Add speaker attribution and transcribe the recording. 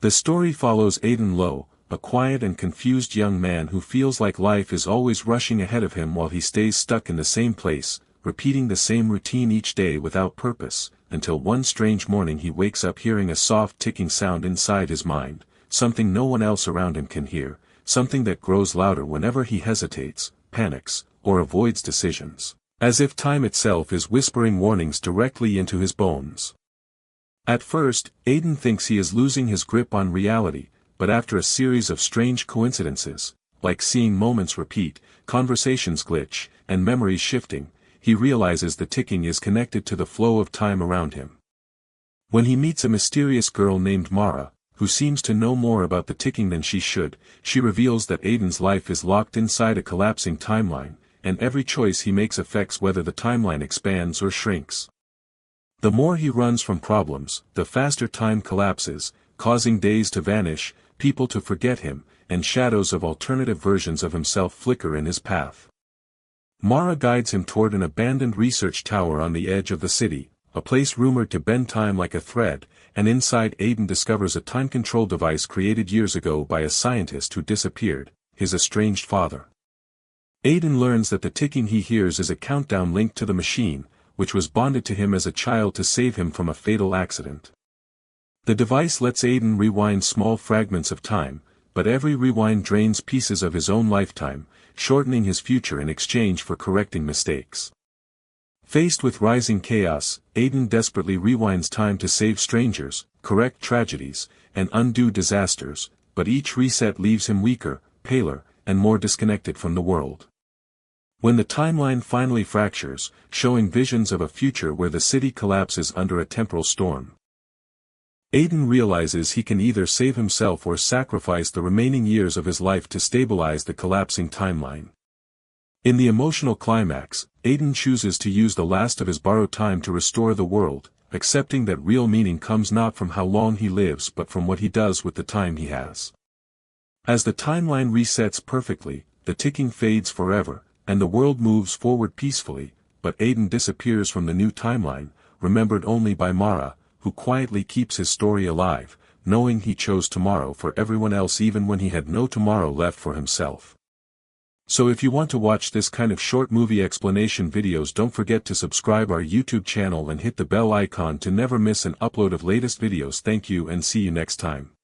Speaker 1: The story follows Aiden Lowe, a quiet and confused young man who feels like life is always rushing ahead of him while he stays stuck in the same place, repeating the same routine each day without purpose, until one strange morning he wakes up hearing a soft ticking sound inside his mind, something no one else around him can hear, something that grows louder whenever he hesitates, panics, or avoids decisions, as if time itself is whispering warnings directly into his bones. At first, Aiden thinks he is losing his grip on reality, but after a series of strange coincidences, like seeing moments repeat, conversations glitch, and memories shifting, he realizes the ticking is connected to the flow of time around him. When he meets a mysterious girl named Mara, who seems to know more about the ticking than she should, she reveals that Aiden's life is locked inside a collapsing timeline, and every choice he makes affects whether the timeline expands or shrinks. The more he runs from problems, the faster time collapses, causing days to vanish, people to forget him, and shadows of alternative versions of himself flicker in his path. Mara guides him toward an abandoned research tower on the edge of the city, a place rumored to bend time like a thread, and inside Aiden discovers a time control device created years ago by a scientist who disappeared, his estranged father. Aiden learns that the ticking he hears is a countdown linked to the machine, which was bonded to him as a child to save him from a fatal accident. The device lets Aiden rewind small fragments of time, but every rewind drains pieces of his own lifetime, shortening his future in exchange for correcting mistakes. Faced with rising chaos, Aiden desperately rewinds time to save strangers, correct tragedies, and undo disasters, but each reset leaves him weaker, paler, and more disconnected from the world. When the timeline finally fractures, showing visions of a future where the city collapses under a temporal storm, Aiden realizes he can either save himself or sacrifice the remaining years of his life to stabilize the collapsing timeline. In the emotional climax, Aiden chooses to use the last of his borrowed time to restore the world, accepting that real meaning comes not from how long he lives but from what he does with the time he has. As the timeline resets perfectly, the ticking fades forever, and the world moves forward peacefully, but Aiden disappears from the new timeline, remembered only by Mara, who quietly keeps his story alive, knowing he chose tomorrow for everyone else even when he had no tomorrow left for himself. So if you want to watch this kind of short movie explanation videos, don't forget to subscribe our YouTube channel and hit the bell icon to never miss an upload of latest videos. Thank you and see you next time.